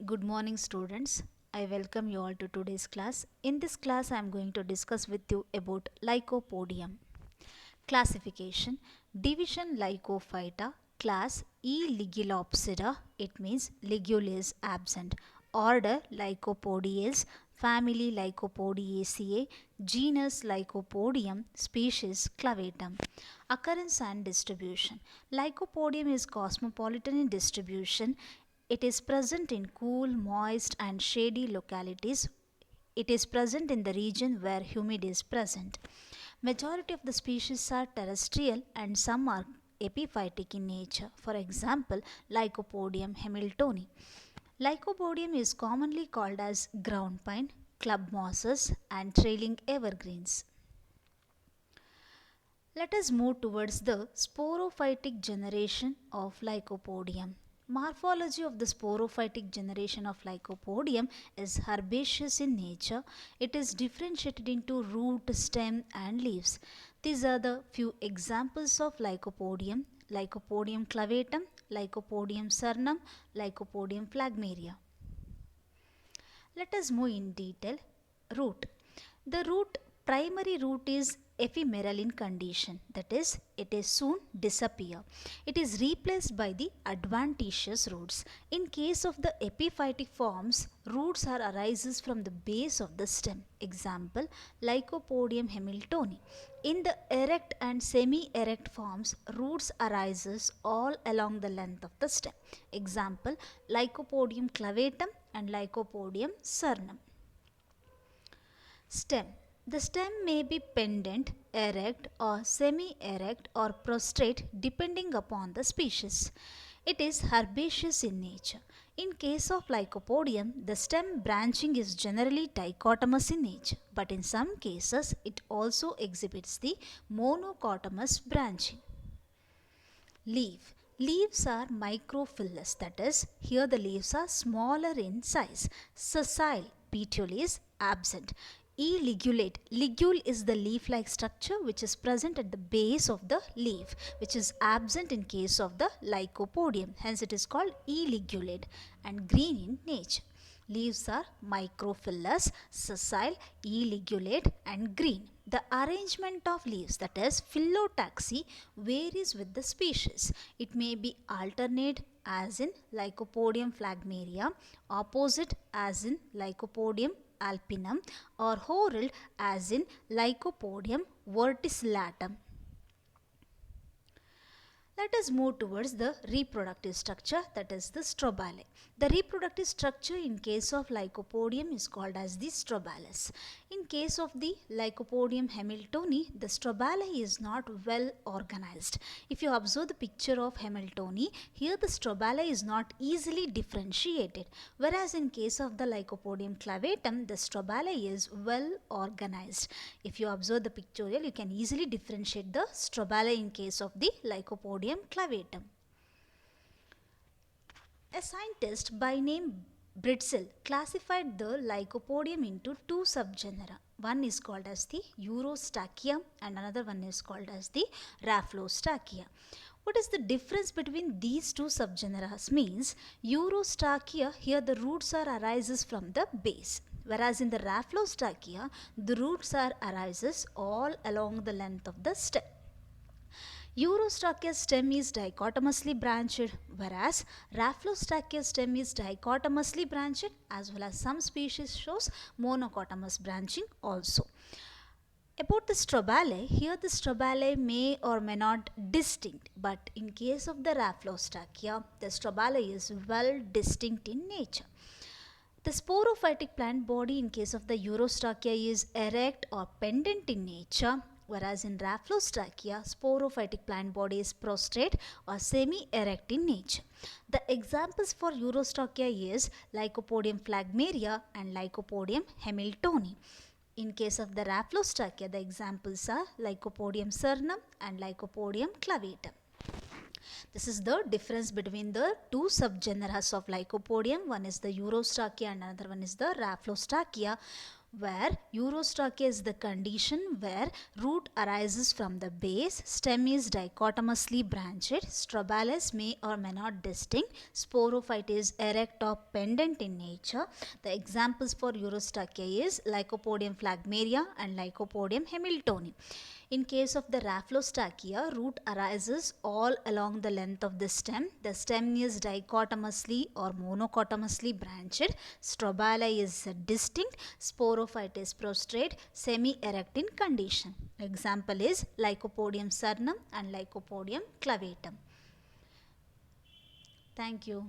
Good morning, students. I welcome you all to today's class. In this class, I am going to discuss with you about Lycopodium. Classification: Division Lycophyta. Class Ligulopsida. It means ligule is absent. Order Lycopodiales. Family Lycopodiaceae. Genus Lycopodium. Species Clavatum. Occurrence and distribution: Lycopodium is cosmopolitan in distribution. It is present in cool, moist and shady localities. It is present in the region where humid is present. Majority of the species are terrestrial and some are epiphytic in nature. For example, Lycopodium hamiltoni. Lycopodium is commonly called as ground pine, club mosses and trailing evergreens. Let us move towards the sporophytic generation of Lycopodium. Morphology of the sporophytic generation of Lycopodium is herbaceous in nature. It is differentiated into root, stem and leaves. These are the few examples of Lycopodium: Lycopodium clavatum, Lycopodium cernum, Lycopodium phlegmaria. Let us move in detail. Root. The primary root is ephemeral in condition, that is, it is soon disappear. It is replaced by the adventitious roots. In case of the epiphytic forms, roots are arises from the base of the stem. Example, Lycopodium hamiltoni. In the erect and semi-erect forms, roots arises all along the length of the stem. Example, Lycopodium clavatum and Lycopodium cernum. Stem. The stem may be pendant, erect or semi-erect or prostrate depending upon the species. It is herbaceous in nature. In case of Lycopodium, the stem branching is generally dichotomous in nature, but in some cases it also exhibits the monocotomous branching. Leaf. Leaves are microphyllous, that is, here the leaves are smaller in size. Sessile. Petiole is absent. Ligulate. Ligule is the leaf-like structure which is present at the base of the leaf, which is absent in case of the Lycopodium. Hence it is called ligulate and green in nature. Leaves are microphyllous, sessile, ligulate and green. The arrangement of leaves, that is phyllotaxy, varies with the species. It may be alternate as in Lycopodium phlegmaria, opposite as in Lycopodium alpinum, or whorled as in Lycopodium verticillatum. Let us move towards the reproductive structure, that is the strobile. The reproductive structure in case of Lycopodium is called as the strobalus. In case of the Lycopodium hamiltoni, the strobile is not well organized. If you observe the picture of hamiltoni, here the strobile is not easily differentiated, whereas in case of the Lycopodium clavatum, the strobile is well organized. If you observe the pictorial, you can easily differentiate the strobile in case of the Lycopodium clavatum. A scientist by name Britzel classified the Lycopodium into two subgenera. One is called as the Eurostachya and another one is called as the Raphlostrachia. What is the difference between these two subgenera? Means Eurostachya, here the roots are arises from the base, whereas in the Raphlostrachia the roots are arises all along the length of the stem. Eurostachya stem is dichotomously branched, whereas Raphlostrachya stem is dichotomously branched, as well as some species shows monocotomous branching also. About the strobile, here the strobile may or may not distinct, but in case of the Raphlostrachia, the strobile is well distinct in nature. The sporophytic plant body in case of the Eurostachya is erect or pendant in nature, whereas in Raphlostrachia, sporophytic plant body is prostrate or semi-erect in nature. The examples for Eurostachya is Lycopodium phlegmaria and Lycopodium hamiltoni. In case of the Raphlostrachia, the examples are Lycopodium cernum and Lycopodium clavatum. This is the difference between the two subgenera of Lycopodium. One is the Eurostachya and another one is the Raphlostrachia. where Eurostachya is the condition where root arises from the base, stem is dichotomously branched, strobalus may or may not distinct, sporophyte is erect or pendant in nature. The examples for Eurostachya is Lycopodium phlegmaria and Lycopodium hamiltoni. In case of the Raphlostrachea, root arises all along the length of the stem. The stem is dichotomously or monocotomously branched. Strobila is distinct. Sporophyte is prostrate, semi-erect in condition. Example is Lycopodium cernum and Lycopodium clavatum. Thank you.